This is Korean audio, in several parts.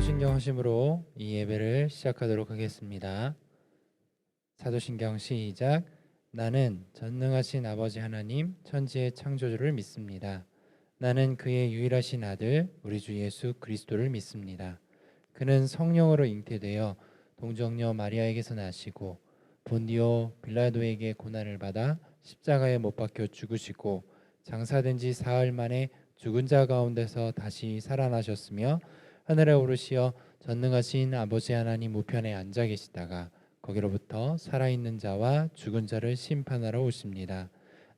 사도신경 하심으로 이 예배를 시작하도록 하겠습니다. 사도신경 시작. 나는 전능하신 아버지 하나님 천지의 창조주를 믿습니다. 나는 그의 유일하신 아들 우리 주 예수 그리스도를 믿습니다. 그는 성령으로 잉태되어 동정녀 마리아에게서 나시고 본디오 빌라도에게 고난을 받아 십자가에 못 박혀 죽으시고 장사된 지 사흘 만에 죽은 자 가운데서 다시 살아나셨으며 하늘에 오르시어 전능하신 아버지 하나님 우편에 앉아 계시다가 거기로부터 살아있는 자와 죽은 자를 심판하러 오십니다.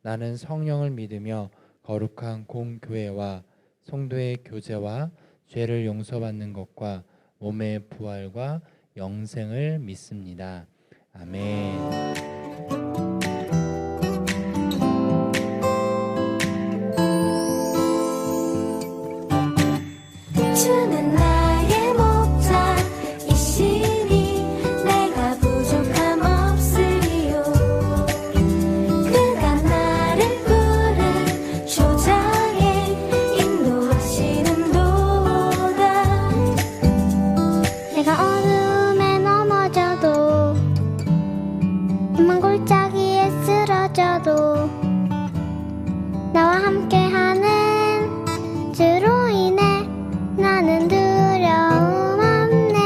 나는 성령을 믿으며 거룩한 공교회와 성도의 교제와 죄를 용서받는 것과 몸의 부활과 영생을 믿습니다. 아멘. 주는 나의 목자이시니 내가 부족함 없으리요. 그가 나를 푸른 초장에 인도하시는도다. 내가 어둠에 넘어져도 험한 골짜기에 쓰러져도 나와 함께하는 주로 인해 나는 두려움 없네.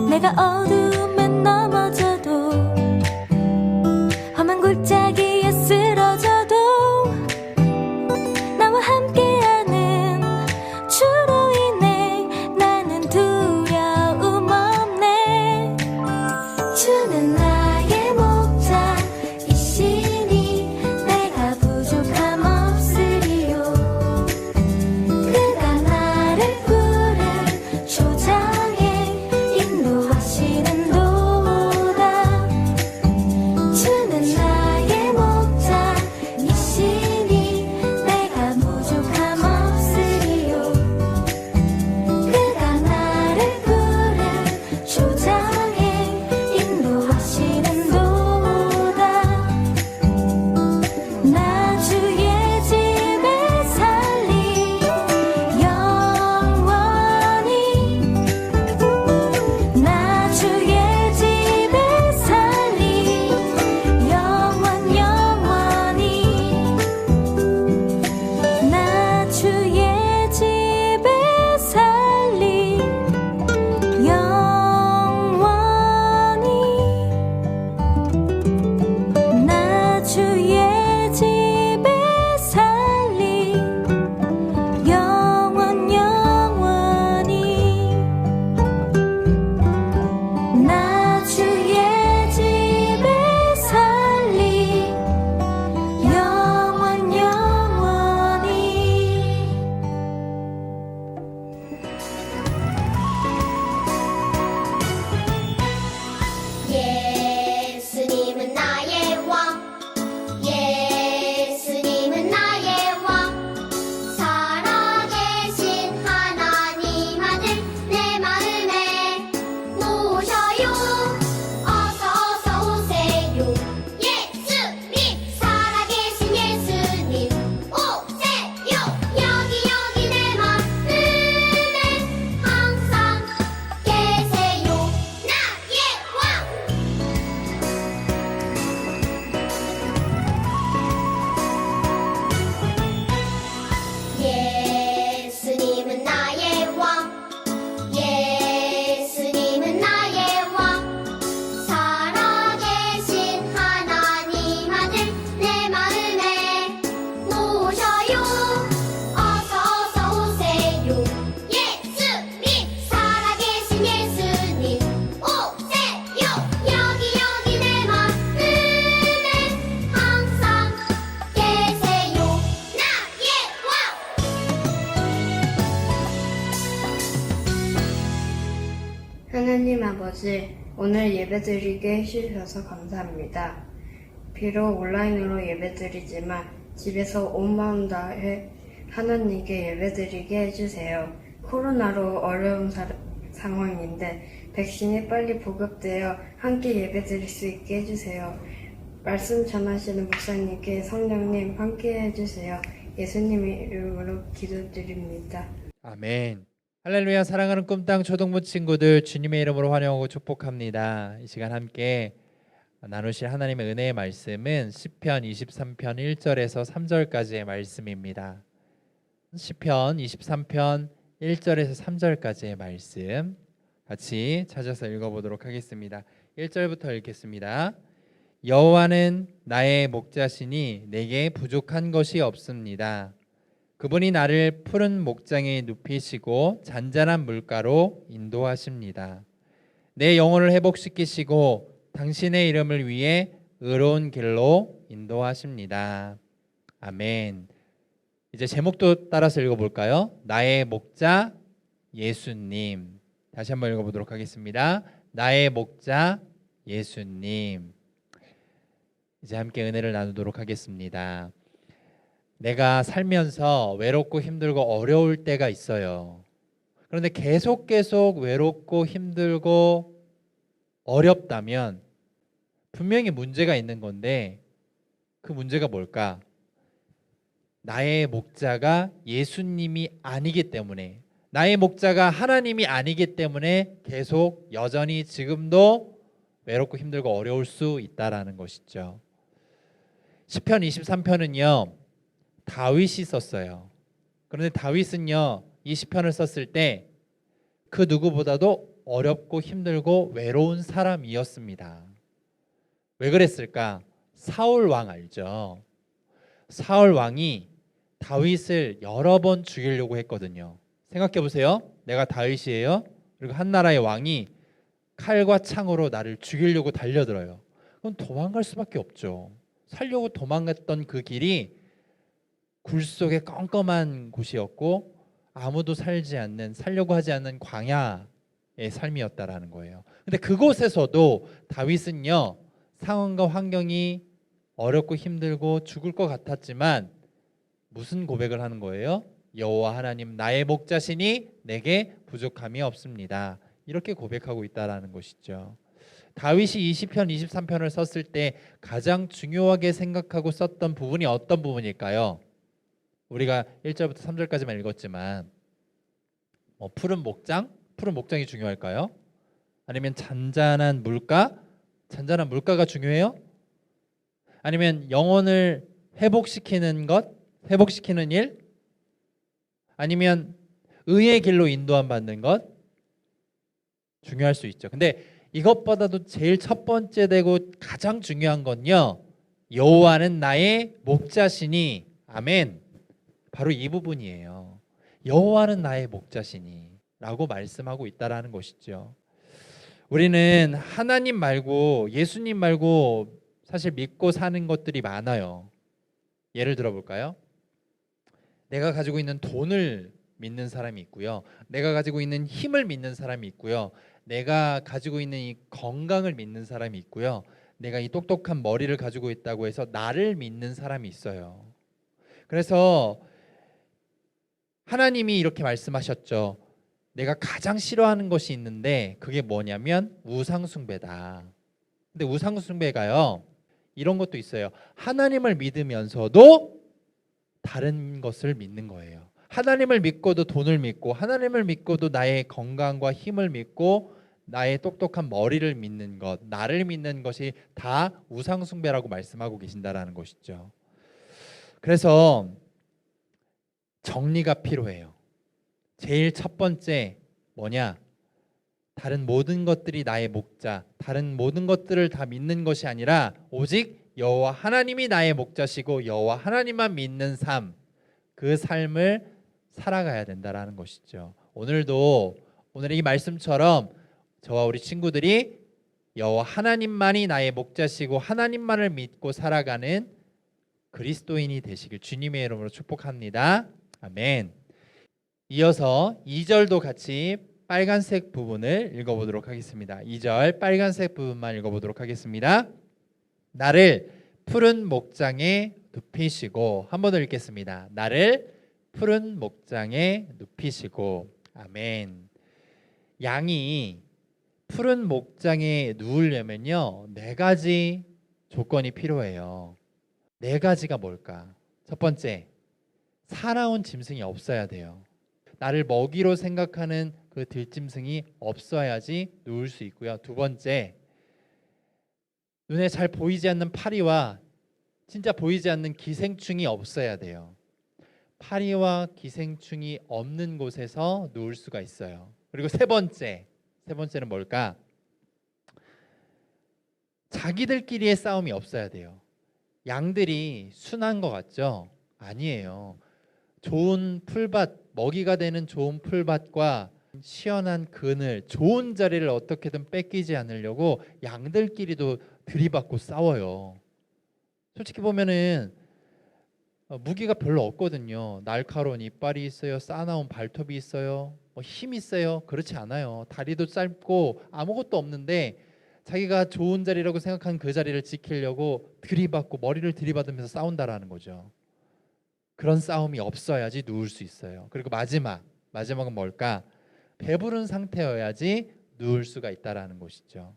내가 어둠에 넘어져도 험한 골짜기에 쓰러져도 나와 함께하는 주로 인해 나는 두려움 없네. 주는 나의 목자이시니 내가 부족함 없으리요. 그가 나를 푸른 초장에 인도하시는도다. 주는 나의 목자이시니 내가 부족함 없으리요. 그가 나를 푸른 초장에 인도하시는도다. 나 주의 집에 살리 영원히. 나 주의 집에 살리 영원히. 나 주의 집에 살리 영원히. 나 주의 집에 살리 영원히. 나 주의 집에 살리 영원히. 예수님은 나의 왕, 예수님은 나의 왕. 살아계신 하나님 아들 내 마음에 모셔요. 어서 오세요. 예수님, 살아계신 예수님 오세요. 여기 내 마음에 항상 계세요. 나의 왕. 예수님은 나의 왕, 예수님은 나의 왕. 살아계신 하나님 아들 내 마음에 모셔요. 어서 오세요. 예수님, 살아계신 예수님 오세요. 여기 내 마음에 항상 계세요. 나의 왕. 하나님 아버지, 오늘 예배드리게 해주셔서 감사합니다. 비록 온라인으로 예배드리지만 집에서 온 마음 다해 하나님께 예배드리게 해주세요. 코로나로 어려운 상황인데 백신이 빨리 보급되어 함께 예배드릴 수 있게 해주세요. 말씀 전하시는 목사님께 성령님 함께 해주세요. 예수님 이름으로 기도드립니다. 아멘. 할렐루야. 사랑하는 꿈땅 초등부 친구들, 주님의 이름으로 환영하고 축복합니다. 이 시간 함께 나누실 하나님의 은혜의 말씀은 시편 23편 1절에서 3절까지의 말씀입니다. 시편 23편 1절에서 3절까지의 말씀 같이 찾아서 읽어보도록 하겠습니다. 1절부터 읽겠습니다. 여호와는 나의 목자시니 내게 부족한 것이 없습니다. 그분이 나를 푸른 목장에 눕히시고 잔잔한 물가로 인도하십니다. 내 영혼을 회복시키시고 당신의 이름을 위해 의로운 길로 인도하십니다. 아멘. 이제 제목도 따라서 읽어볼까요? 나의 목자 예수님. 다시 한번 읽어보도록 하겠습니다. 나의 목자 예수님. 이제 함께 은혜를 나누도록 하겠습니다. 내가 살면서 외롭고 힘들고 어려울 때가 있어요. 그런데 계속 외롭고 힘들고 어렵다면 분명히 문제가 있는 건데 그 문제가 뭘까? 나의 목자가 예수님이 아니기 때문에, 나의 목자가 하나님이 아니기 때문에 계속 여전히 지금도 외롭고 힘들고 어려울 수 있다라는 것이죠. 시편 23편은요 다윗이 썼어요. 그런데 다윗은요 이 시편을 썼을 때 그 누구보다도 어렵고 힘들고 외로운 사람이었습니다. 왜 그랬을까? 사울 왕 알죠? 사울 왕이 다윗을 여러 번 죽이려고 했거든요. 생각해 보세요. 내가 다윗이에요. 그리고 한 나라의 왕이 칼과 창으로 나를 죽이려고 달려들어요. 그럼 도망갈 수밖에 없죠. 살려고 도망갔던 그 길이 굴 속의 껌껌한 곳이었고 아무도 살지 않는, 살려고 하지 않는 광야의 삶이었다라는 거예요. 근데 그곳에서도 다윗은요 상황과 환경이 어렵고 힘들고 죽을 것 같았지만 무슨 고백을 하는 거예요? 여호와 하나님 나의 목자시니 내게 부족함이 없습니다. 이렇게 고백하고 있다라는 것이죠. 다윗이 이 시편 23편을 썼을 때 가장 중요하게 생각하고 썼던 부분이 어떤 부분일까요? 우리가 1절부터 3절까지만 읽었지만 푸른 목장? 푸른 목장이 중요할까요? 아니면 잔잔한 물가? 잔잔한 물가가 중요해요? 아니면 영혼을 회복시키는 것? 회복시키는 일? 아니면 의의 길로 인도함 받는 것? 중요할 수 있죠. 근데 이것보다도 제일 첫 번째 되고 가장 중요한 건요 여호와는 나의 목자시니, 아멘, 바로 이 부분이에요. 여호와는 나의 목자시니 라고 말씀하고 있다라는 것이죠. 우리는 하나님 말고 예수님 말고 사실 믿고 사는 것들이 많아요. 예를 들어 볼까요? 내가 가지고 있는 돈을 믿는 사람이 있고요. 내가 가지고 있는 힘을 믿는 사람이 있고요. 내가 가지고 있는 이 건강을 믿는 사람이 있고요. 내가 이 똑똑한 머리를 가지고 있다고 해서 나를 믿는 사람이 있어요. 그래서 하나님이 이렇게 말씀하셨죠. 내가 가장 싫어하는 것이 있는데 그게 뭐냐면 우상숭배다. 근데 우상숭배가요 이런 것도 있어요. 하나님을 믿으면서도 다른 것을 믿는 거예요. 하나님을 믿고도 돈을 믿고, 하나님을 믿고도 나의 건강과 힘을 믿고, 나의 똑똑한 머리를 믿는 것, 나를 믿는 것이 다 우상숭배라고 말씀하고 계신다라는 것이죠. 그래서 정리가 필요해요. 제일 첫 번째 뭐냐? 다른 모든 것들이 나의 목자, 다른 모든 것들을 다 믿는 것이 아니라 오직 여호와 하나님이 나의 목자시고 여호와 하나님만 믿는 삶, 그 삶을 살아가야 된다라는 것이죠. 오늘도 오늘 이 말씀처럼 저와 우리 친구들이 여호와 하나님만이 나의 목자시고 하나님만을 믿고 살아가는 그리스도인이 되시길 주님의 이름으로 축복합니다. 아멘. 이어서 2절도 같이 빨간색 부분을 읽어보도록 하겠습니다. 2절 빨간색 부분만 읽어보도록 하겠습니다. 나를 푸른 목장에 눕히시고, 한 번 더 읽겠습니다. 나를 푸른 목장에 눕히시고. 아멘. 양이 푸른 목장에 누우려면요 4가지 조건이 필요해요. 4가지가 뭘까? 첫 번째, 사나운 짐승이 없어야 돼요. 나를 먹이로 생각하는 그 들짐승이 없어야지 누울 수 있고요. 두 번째, 눈에 잘 보이지 않는 파리와 진짜 보이지 않는 기생충이 없어야 돼요. 파리와 기생충이 없는 곳에서 누울 수가 있어요. 그리고 세 번째는 뭘까? 자기들끼리의 싸움이 없어야 돼요. 양들이 순한 것 같죠? 아니에요. 좋은 풀밭, 먹이가 되는 좋은 풀밭과 시원한 그늘, 좋은 자리를 어떻게든 뺏기지 않으려고 양들끼리도 들이받고 싸워요. 솔직히 보면은 무기가 별로 없거든요. 날카로운 이빨이 있어요. 싸나운 발톱이 있어요. 힘이 있어요. 그렇지 않아요. 다리도 짧고 아무것도 없는데 자기가 좋은 자리라고 생각한 그 자리를 지키려고 들이받고 머리를 들이받으면서 싸운다라는 거죠. 그런 싸움이 없어야지 누울 수 있어요. 그리고 마지막은 뭘까? 배부른 상태여야지 누울 수가 있다라는 것이죠.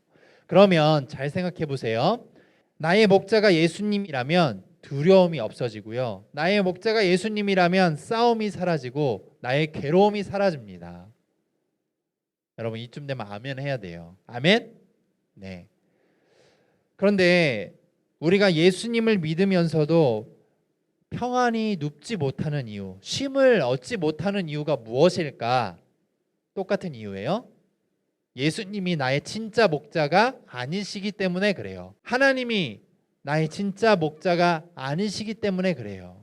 그러면 잘 생각해 보세요. 나의 목자가 예수님이라면 두려움이 없어지고요. 나의 목자가 예수님이라면 싸움이 사라지고 나의 괴로움이 사라집니다. 여러분 이쯤 되면 아멘 해야 돼요. 아멘? 네. 그런데 우리가 예수님을 믿으면서도 평안이 눕지 못하는 이유, 쉼을 얻지 못하는 이유가 무엇일까? 똑같은 이유예요. 예수님이 나의 진짜 목자가 아니시기 때문에 그래요. 하나님이 나의 진짜 목자가 아니시기 때문에 그래요.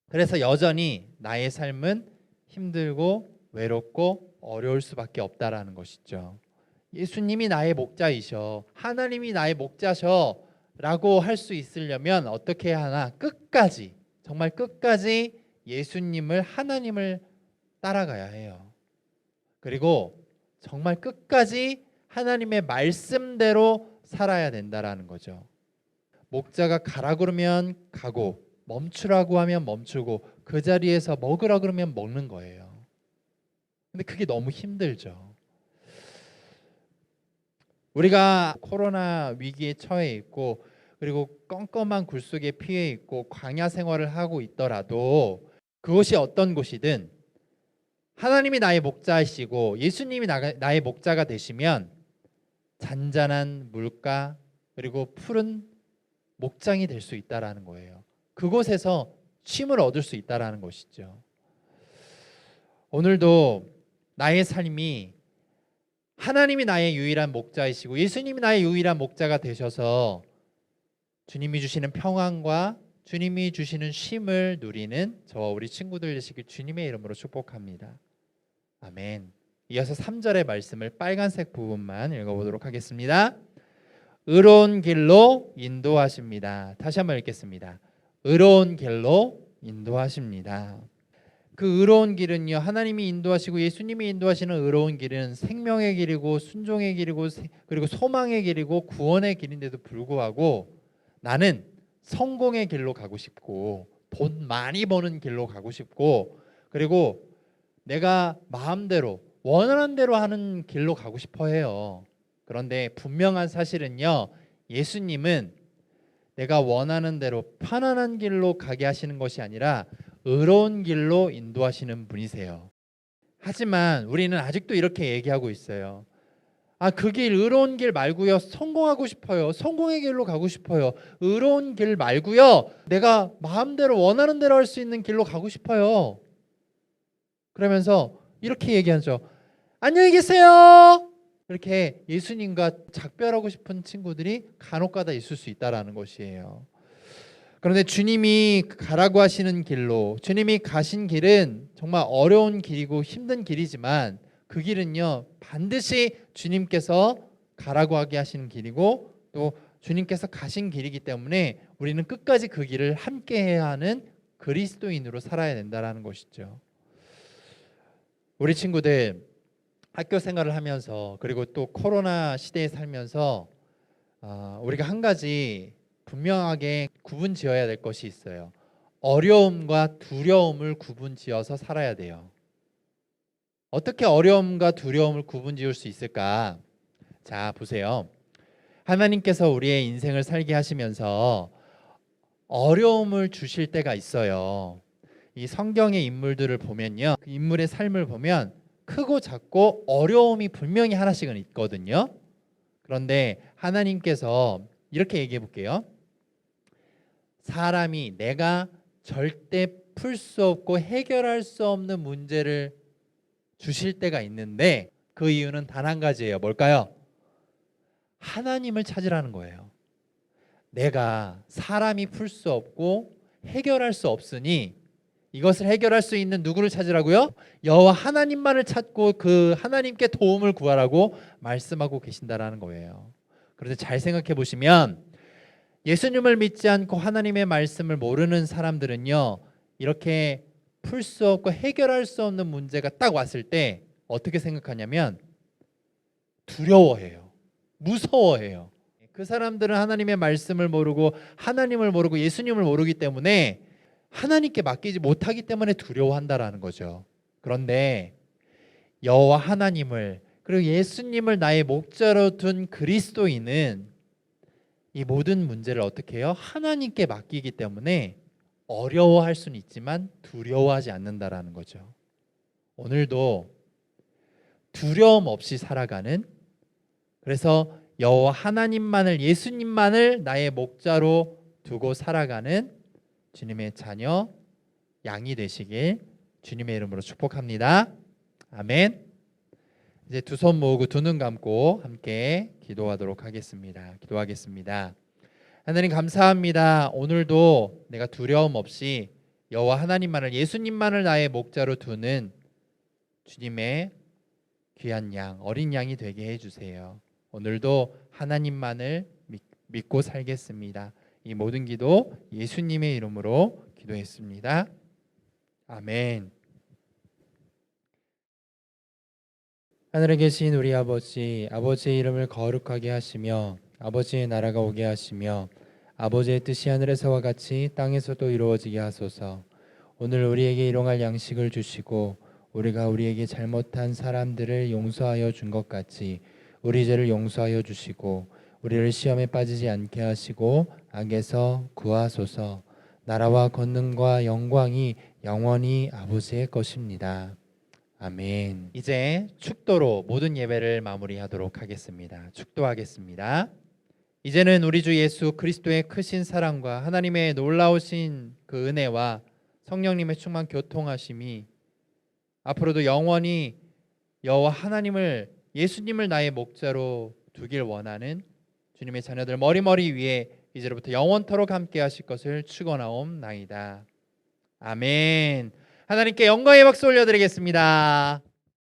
그래서 여전히 나의 삶은 힘들고 외롭고 어려울 수밖에 없다라는 것이죠. 예수님이 나의 목자이셔, 하나님이 나의 목자셔 라고 할 수 있으려면 어떻게 해야 하나? 끝까지, 정말 끝까지 예수님을, 하나님을 따라가야 해요. 그리고 정말 끝까지 하나님의 말씀대로 살아야 된다라는 거죠. 목자가 가라 그러면 가고 멈추라고 하면 멈추고 그 자리에서 먹으라 그러면 먹는 거예요. 근데 그게 너무 힘들죠. 우리가 코로나 위기에 처해 있고 그리고 껌껌한 굴 속에 피해 있고 광야 생활을 하고 있더라도 그것이 어떤 곳이든 하나님이 나의 목자이시고 예수님이 나의 목자가 되시면 잔잔한 물가 그리고 푸른 목장이 될 수 있다라는 거예요. 그곳에서 쉼을 얻을 수 있다라는 것이죠. 오늘도 나의 삶이 하나님이 나의 유일한 목자이시고 예수님이 나의 유일한 목자가 되셔서 주님이 주시는 평안과 주님이 주시는 쉼을 누리는 저와 우리 친구들 되시길 주님의 이름으로 축복합니다. 아멘. 이어서 3절의 말씀을 빨간색 부분만 읽어보도록 하겠습니다. 의로운 길로 인도하십니다. 다시 한번 읽겠습니다. 의로운 길로 인도하십니다. 그 의로운 길은요, 하나님이 인도하시고 예수님이 인도하시는 의로운 길은 생명의 길이고 순종의 길이고 그리고 소망의 길이고 구원의 길인데도 불구하고 나는 성공의 길로 가고 싶고 돈 많이 버는 길로 가고 싶고 그리고 내가 마음대로 원하는 대로 하는 길로 가고 싶어 해요. 그런데 분명한 사실은요, 예수님은 내가 원하는 대로 편안한 길로 가게 하시는 것이 아니라 의로운 길로 인도하시는 분이세요. 하지만 우리는 아직도 이렇게 얘기하고 있어요. 그 길 의로운 길 말고요, 성공하고 싶어요. 성공의 길로 가고 싶어요. 의로운 길 말고요, 내가 마음대로 원하는 대로 할 수 있는 길로 가고 싶어요. 그러면서 이렇게 얘기하죠. 안녕히 계세요. 이렇게 예수님과 작별하고 싶은 친구들이 간혹가다 있을 수 있다라는 것이에요. 그런데 주님이 가라고 하시는 길로, 주님이 가신 길은 정말 어려운 길이고 힘든 길이지만 그 길은요, 반드시 주님께서 가라고 하게 하시는 길이고 또 주님께서 가신 길이기 때문에 우리는 끝까지 그 길을 함께 해야 하는 그리스도인으로 살아야 된다는 것이죠. 우리 친구들 학교 생활을 하면서 그리고 또 코로나 시대에 살면서 우리가 한 가지 분명하게 구분 지어야 될 것이 있어요. 어려움과 두려움을 구분 지어서 살아야 돼요. 어떻게 어려움과 두려움을 구분 지을 수 있을까? 자, 보세요. 하나님께서 우리의 인생을 살게 하시면서 어려움을 주실 때가 있어요. 이 성경의 인물들을 보면요, 그 인물의 삶을 보면 크고 작고 어려움이 분명히 하나씩은 있거든요. 그런데 하나님께서 이렇게 얘기해 볼게요. 사람이 내가 절대 풀 수 없고 해결할 수 없는 문제를 주실 때가 있는데 그 이유는 단 한 가지예요. 뭘까요? 하나님을 찾으라는 거예요. 내가 사람이 풀 수 없고 해결할 수 없으니 이것을 해결할 수 있는 누구를 찾으라고요? 여호와 하나님만을 찾고 그 하나님께 도움을 구하라고 말씀하고 계신다라는 거예요. 그런데 잘 생각해 보시면 예수님을 믿지 않고 하나님의 말씀을 모르는 사람들은요, 이렇게 풀 수 없고 해결할 수 없는 문제가 딱 왔을 때 어떻게 생각하냐면 두려워해요. 무서워해요. 그 사람들은 하나님의 말씀을 모르고 하나님을 모르고 예수님을 모르기 때문에 하나님께 맡기지 못하기 때문에 두려워한다라는 거죠. 그런데 여호와 하나님을 그리고 예수님을 나의 목자로 둔 그리스도인은 이 모든 문제를 어떻게 해요? 하나님께 맡기기 때문에 어려워할 수는 있지만 두려워하지 않는다라는 거죠. 오늘도 두려움 없이 살아가는, 그래서 여호와 하나님만을, 예수님만을 나의 목자로 두고 살아가는 주님의 자녀, 양이 되시길 주님의 이름으로 축복합니다. 아멘. 이제 두 손 모으고 두 눈 감고 함께 기도하도록 하겠습니다. 기도하겠습니다. 하나님 감사합니다. 오늘도 내가 두려움 없이 여호와 하나님만을, 예수님만을 나의 목자로 두는 주님의 귀한 양, 어린 양이 되게 해주세요. 오늘도 하나님만을 믿고 살겠습니다. 이 모든 기도 예수님의 이름으로 기도했습니다. 아멘. 하늘에 계신 우리 아버지, 아버지의 이름을 거룩하게 하시며 아버지의 나라가 오게 하시며 아버지의 뜻이 하늘에서와 같이 땅에서도 이루어지게 하소서. 오늘 우리에게 일용할 양식을 주시고 우리가 우리에게 잘못한 사람들을 용서하여 준 것 같이 우리 죄를 용서하여 주시고 우리를 시험에 빠지지 않게 하시고 악에서 구하소서. 나라와 권능과 영광이 영원히 아버지의 것입니다. 아멘. 이제 축도로 모든 예배를 마무리하도록 하겠습니다. 축도하겠습니다. 이제는 우리 주 예수 그리스도의 크신 사랑과 하나님의 놀라우신 그 은혜와 성령님의 충만 교통하심이 앞으로도 영원히 여호와 하나님을, 예수님을 나의 목자로 두길 원하는 주님의 자녀들 머리머리 위에 이제로부터 영원토록 함께 하실 것을 축원하옵나이다. 아멘. 하나님께 영광의 박수 올려드리겠습니다.